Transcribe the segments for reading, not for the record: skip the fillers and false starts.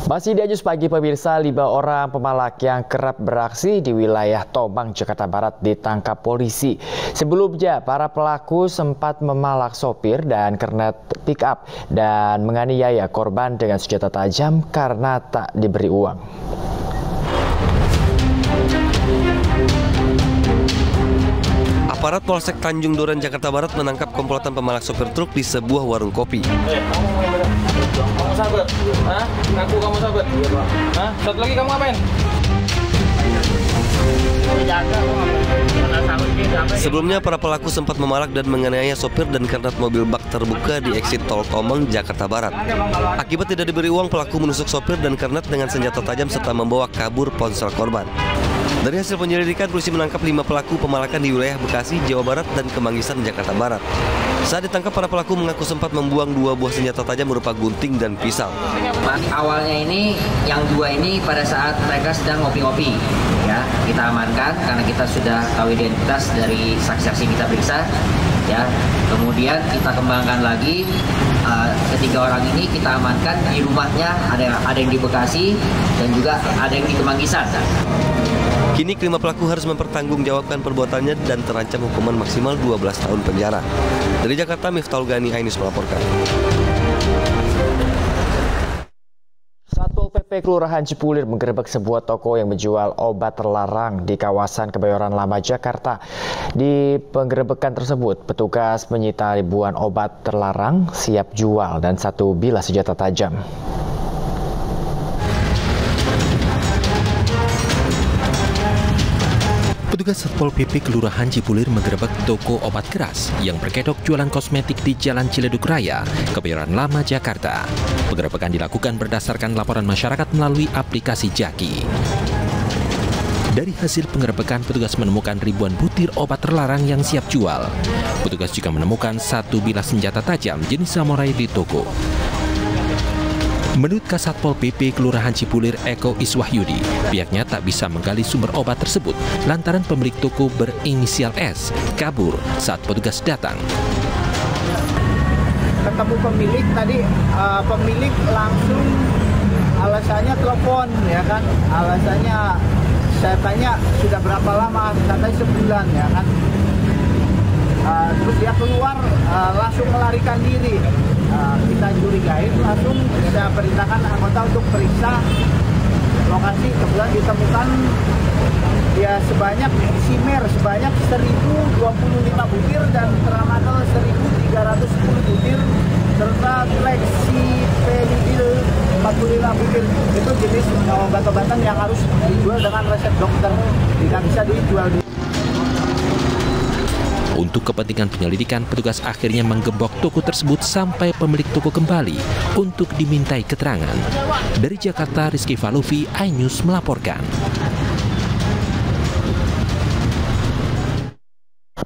Masih di Ajus Pagi pemirsa, 5 orang pemalak yang kerap beraksi di wilayah Tomang, Jakarta Barat ditangkap polisi. Sebelumnya, para pelaku sempat memalak sopir dan kernet pick-up dan menganiaya korban dengan senjata tajam karena tak diberi uang. Aparat Polsek Tanjung Duren, Jakarta Barat menangkap komplotan pemalak sopir truk di sebuah warung kopi. Kamu sahabat? Hah? Ngaku kamu sahabat? Iya, Pak. Hah? Satu lagi kamu ngapain? Sebelumnya, para pelaku sempat memalak dan menganiaya sopir dan kernet mobil bak terbuka di eksit tol Tomang, Jakarta Barat. Akibat tidak diberi uang, pelaku menusuk sopir dan kernet dengan senjata tajam serta membawa kabur ponsel korban. Dari hasil penyelidikan, polisi menangkap 5 pelaku pemalakan di wilayah Bekasi, Jawa Barat, dan Kemanggisan, Jakarta Barat. Saat ditangkap, para pelaku mengaku sempat membuang 2 buah senjata tajam berupa gunting dan pisau. Awalnya ini, yang 2 ini pada saat mereka sedang ngopi-ngopi, ya kita amankan karena kita sudah tahu identitas dari saksi-saksi kita periksa, ya. Kemudian kita kembangkan lagi, ketiga orang ini kita amankan di rumahnya, ada yang di Bekasi dan juga ada yang di Kemanggisan. Kini kelima pelaku harus mempertanggungjawabkan perbuatannya dan terancam hukuman maksimal 12 tahun penjara. Dari Jakarta, Miftahul Gani, Ainus melaporkan. Satpol PP Kelurahan Cipulir menggerebek sebuah toko yang menjual obat terlarang di kawasan Kebayoran Lama, Jakarta. Di penggerebekan tersebut, petugas menyita ribuan obat terlarang siap jual dan 1 bilah senjata tajam. Petugas Satpol PP Kelurahan Cipulir menggerebek toko obat keras yang berkedok jualan kosmetik di Jalan Ciledug Raya, Kebayoran Lama, Jakarta. Penggerebekan dilakukan berdasarkan laporan masyarakat melalui aplikasi Jaki. Dari hasil penggerebekan, petugas menemukan ribuan butir obat terlarang yang siap jual. Petugas juga menemukan 1 bilah senjata tajam jenis samurai di toko. Menurut Kasatpol PP Kelurahan Cipulir Eko Iswahyudi, pihaknya tak bisa menggali sumber obat tersebut lantaran pemilik toko berinisial S kabur saat petugas datang. Ketemu pemilik tadi, pemilik langsung alasannya telepon, ya kan? Alasannya saya tanya sudah berapa lama, katanya sebulan, ya kan? Terus dia keluar, langsung melarikan diri. Kita curigain, langsung kita perintahkan anggota untuk periksa lokasi. Kebetulan ditemukan ya sebanyak simer sebanyak 1025 butir dan tramadol 1310 butir serta flexipenidil 45 butir. Itu jenis obat-obatan yang harus dijual dengan resep dokter, tidak bisa dijual di. Untuk kepentingan penyelidikan, petugas akhirnya menggembok toko tersebut sampai pemilik toko kembali untuk dimintai keterangan. Dari Jakarta, Rizky Falufi, iNews melaporkan.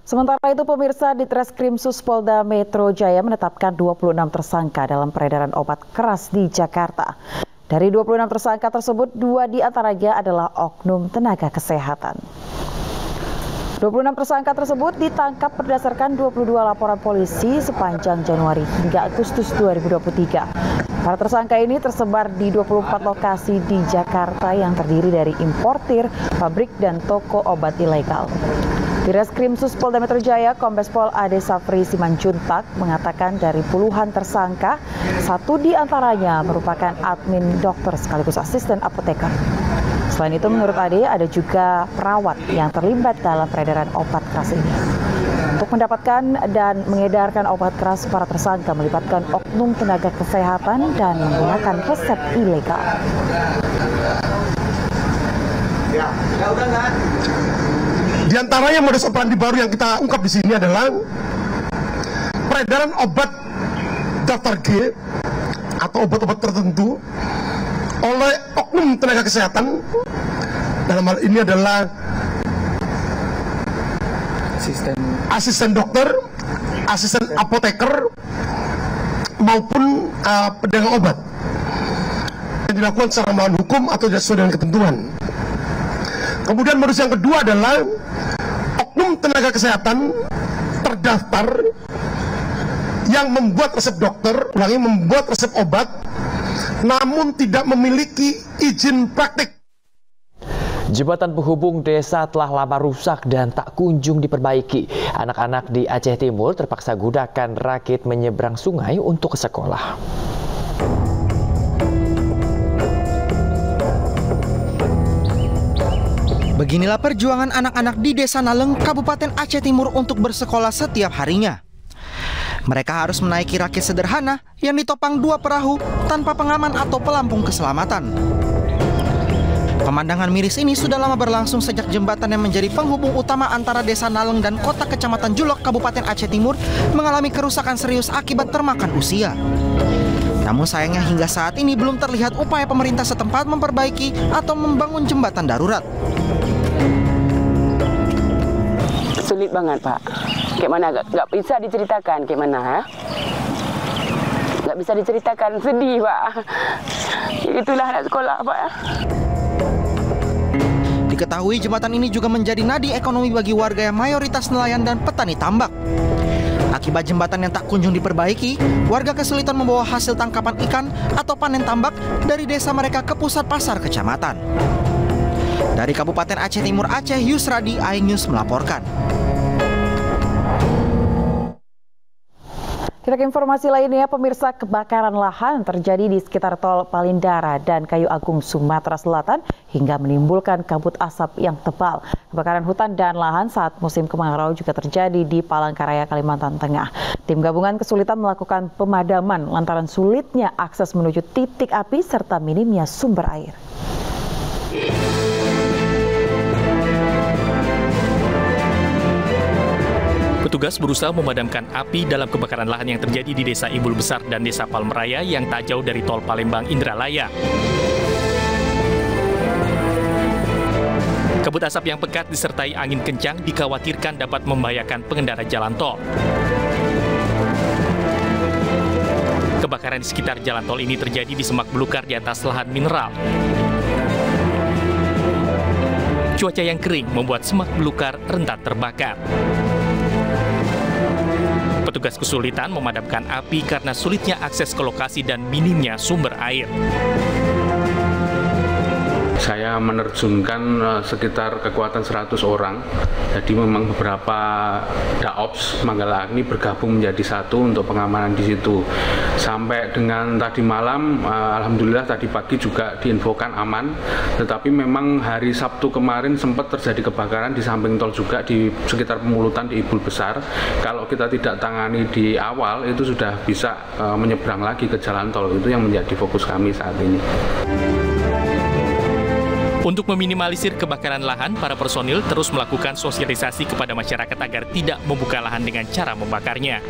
Sementara itu, pemirsa, di Treskrimsus Polda Metro Jaya menetapkan 26 tersangka dalam peredaran obat keras di Jakarta. Dari 26 tersangka tersebut, 2 diantaranya adalah oknum tenaga kesehatan. 26 tersangka tersebut ditangkap berdasarkan 22 laporan polisi sepanjang Januari hingga Agustus 2023. Para tersangka ini tersebar di 24 lokasi di Jakarta yang terdiri dari importir, pabrik, dan toko obat ilegal. Di Reskrimsus Polda Metro Jaya, Kombes Pol Ade Safri Simanjuntak mengatakan dari puluhan tersangka, 1 diantaranya merupakan admin dokter sekaligus asisten apoteker. Selain itu, menurut Ade, ada juga perawat yang terlibat dalam peredaran obat keras ini. Untuk mendapatkan dan mengedarkan obat keras, para tersangka melibatkan oknum tenaga kesehatan dan menggunakan resep ilegal. Di antaranya modus operandi baru yang kita ungkap di sini adalah peredaran obat daftar G atau obat-obat tertentu oleh oknum tenaga kesehatan. Dalam hal ini adalah asisten dokter, asisten apoteker, maupun pedagang obat yang dilakukan secara melawan hukum atau sesuai dengan ketentuan. Kemudian modus yang kedua adalah oknum tenaga kesehatan terdaftar yang membuat resep dokter, membuat resep obat namun tidak memiliki izin praktik. Jembatan penghubung desa telah lama rusak dan tak kunjung diperbaiki. Anak-anak di Aceh Timur terpaksa gunakan rakit menyeberang sungai untuk ke sekolah. Beginilah perjuangan anak-anak di Desa Naleng, Kabupaten Aceh Timur untuk bersekolah setiap harinya. Mereka harus menaiki rakit sederhana yang ditopang 2 perahu tanpa pengaman atau pelampung keselamatan. Pemandangan miris ini sudah lama berlangsung sejak jembatan yang menjadi penghubung utama antara Desa Naleng dan kota Kecamatan Julok, Kabupaten Aceh Timur mengalami kerusakan serius akibat termakan usia. Namun sayangnya hingga saat ini belum terlihat upaya pemerintah setempat memperbaiki atau membangun jembatan darurat. Sulit banget, Pak. Kayak mana? Nggak bisa diceritakan kayak mana, ha? Nggak bisa diceritakan, sedih, Pak. Itulah anak sekolah, Pak. Diketahui jembatan ini juga menjadi nadi ekonomi bagi warga yang mayoritas nelayan dan petani tambak. Akibat jembatan yang tak kunjung diperbaiki, warga kesulitan membawa hasil tangkapan ikan atau panen tambak dari desa mereka ke pusat pasar kecamatan. Dari Kabupaten Aceh Timur Aceh, Yusradi, iNews melaporkan. Kita ke informasi lainnya, pemirsa, kebakaran lahan terjadi di sekitar tol Palindara dan Kayu Agung, Sumatera Selatan hingga menimbulkan kabut asap yang tebal. Kebakaran hutan dan lahan saat musim kemarau juga terjadi di Palangkaraya, Kalimantan Tengah. Tim gabungan kesulitan melakukan pemadaman lantaran sulitnya akses menuju titik api serta minimnya sumber air. Petugas berusaha memadamkan api dalam kebakaran lahan yang terjadi di Desa Ibul Besar dan Desa Palmeraya yang tak jauh dari tol Palembang Indralaya. Kabut asap yang pekat disertai angin kencang dikhawatirkan dapat membahayakan pengendara jalan tol. Kebakaran di sekitar jalan tol ini terjadi di semak belukar di atas lahan mineral. Cuaca yang kering membuat semak belukar rentan terbakar. Petugas kesulitan memadamkan api karena sulitnya akses ke lokasi dan minimnya sumber air. Saya menerjunkan sekitar kekuatan 100 orang. Jadi memang beberapa Daops Manggala Agni bergabung menjadi satu untuk pengamanan di situ. Sampai dengan tadi malam, alhamdulillah tadi pagi juga diinfokan aman. Tetapi memang hari Sabtu kemarin sempat terjadi kebakaran di samping tol juga di sekitar Pemulutan di Ibul Besar. Kalau kita tidak tangani di awal, itu sudah bisa menyeberang lagi ke jalan tol. Itu yang menjadi fokus kami saat ini. Untuk meminimalisir kebakaran lahan, para personil terus melakukan sosialisasi kepada masyarakat agar tidak membuka lahan dengan cara membakarnya.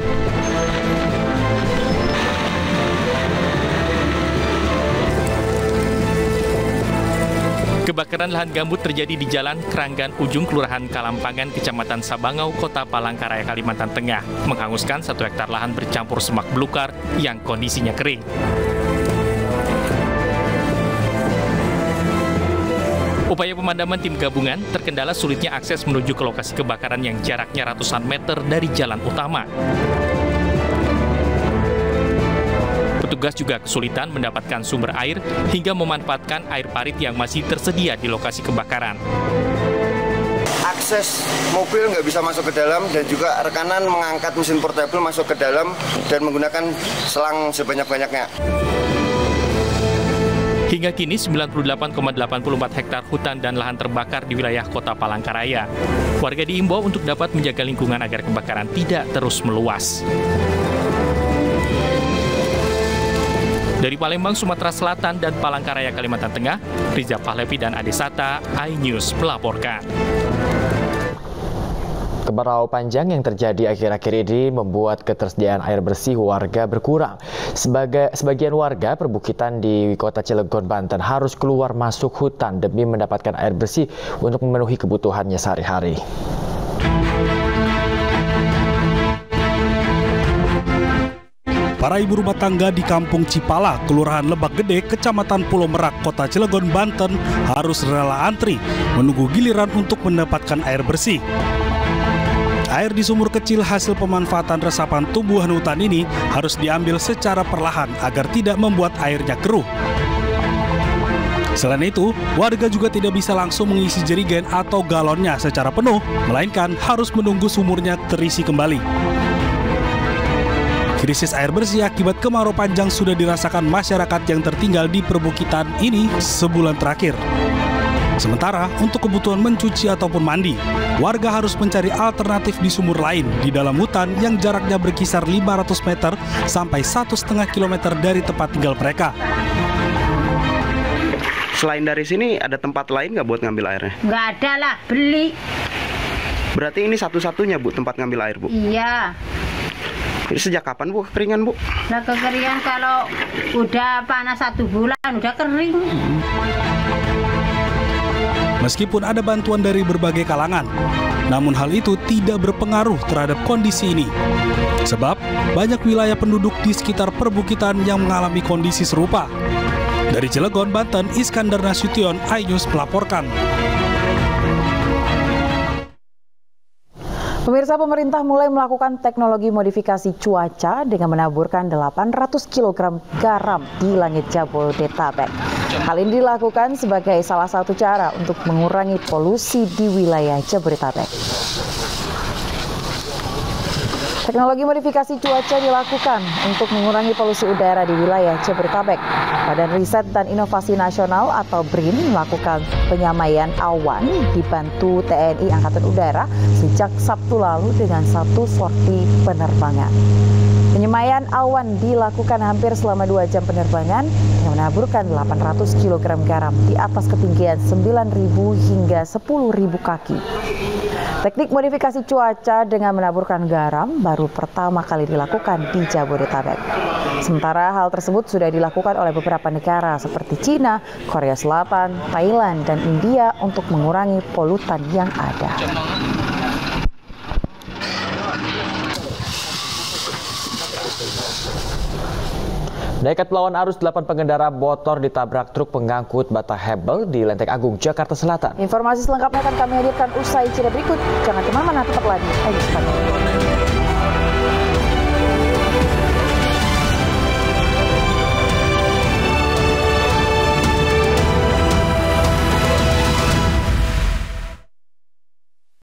Kebakaran lahan gambut terjadi di Jalan Keranggan Ujung, Kelurahan Kalampangan, Kecamatan Sabangau, Kota Palangkaraya, Kalimantan Tengah, menghanguskan 1 hektar lahan bercampur semak belukar yang kondisinya kering. Upaya pemadaman tim gabungan terkendala sulitnya akses menuju ke lokasi kebakaran yang jaraknya ratusan meter dari jalan utama. Petugas juga kesulitan mendapatkan sumber air hingga memanfaatkan air parit yang masih tersedia di lokasi kebakaran. Akses mobil nggak bisa masuk ke dalam dan juga rekanan mengangkat mesin portable masuk ke dalam dan menggunakan selang sebanyak-banyaknya. Hingga kini 98,84 hektar hutan dan lahan terbakar di wilayah Kota Palangkaraya. Warga diimbau untuk dapat menjaga lingkungan agar kebakaran tidak terus meluas. Dari Palembang, Sumatera Selatan dan Palangkaraya, Kalimantan Tengah, Riza Pahlevi dan Adesata, iNews melaporkan. Kemarau panjang yang terjadi akhir-akhir ini membuat ketersediaan air bersih warga berkurang. Sebagian warga perbukitan di Kota Cilegon, Banten harus keluar masuk hutan demi mendapatkan air bersih untuk memenuhi kebutuhannya sehari-hari. Para ibu rumah tangga di Kampung Cipala, Kelurahan Lebak Gede, Kecamatan Pulau Merak, Kota Cilegon, Banten harus rela antri menunggu giliran untuk mendapatkan air bersih. Air di sumur kecil hasil pemanfaatan resapan tumbuhan hutan ini harus diambil secara perlahan agar tidak membuat airnya keruh. Selain itu, warga juga tidak bisa langsung mengisi jerigen atau galonnya secara penuh, melainkan harus menunggu sumurnya terisi kembali. Krisis air bersih akibat kemarau panjang sudah dirasakan masyarakat yang tertinggal di perbukitan ini sebulan terakhir. Sementara untuk kebutuhan mencuci ataupun mandi, warga harus mencari alternatif di sumur lain di dalam hutan yang jaraknya berkisar 500 meter sampai 1,5 kilometer dari tempat tinggal mereka. Selain dari sini, ada tempat lain nggak buat ngambil airnya? Nggak ada lah, beli. Berarti ini satu-satunya, Bu, tempat ngambil air, Bu? Iya. Ini sejak kapan, Bu, kekeringan, Bu? Nah, kekeringan kalau udah panas 1 bulan, udah kering. Meskipun ada bantuan dari berbagai kalangan, namun hal itu tidak berpengaruh terhadap kondisi ini. Sebab banyak wilayah penduduk di sekitar perbukitan yang mengalami kondisi serupa. Dari Cilegon, Banten, Iskandar Nasution, iNews melaporkan. Pemirsa, pemerintah mulai melakukan teknologi modifikasi cuaca dengan menaburkan 800 kg garam di langit Jabodetabek. Hal ini dilakukan sebagai salah satu cara untuk mengurangi polusi di wilayah Jabodetabek. Teknologi modifikasi cuaca dilakukan untuk mengurangi polusi udara di wilayah Jabodetabek. Badan Riset dan Inovasi Nasional atau BRIN melakukan penyamaian awan dibantu TNI Angkatan Udara sejak Sabtu lalu dengan satu sorti penerbangan. Penyamaian awan dilakukan hampir selama 2 jam penerbangan yang menaburkan 800 kg garam di atas ketinggian 9.000 hingga 10.000 kaki. Teknik modifikasi cuaca dengan menaburkan garam baru pertama kali dilakukan di Jabodetabek. Sementara hal tersebut sudah dilakukan oleh beberapa negara seperti Cina, Korea Selatan, Thailand, dan India untuk mengurangi polutan yang ada. Nekat melawan arus, 8 pengendara motor ditabrak truk pengangkut bata hebel di Lenteng Agung, Jakarta Selatan. Informasi selengkapnya akan kami hadirkan usai jeda berikut. Jangan kemana-mana, tetaplah di iNews.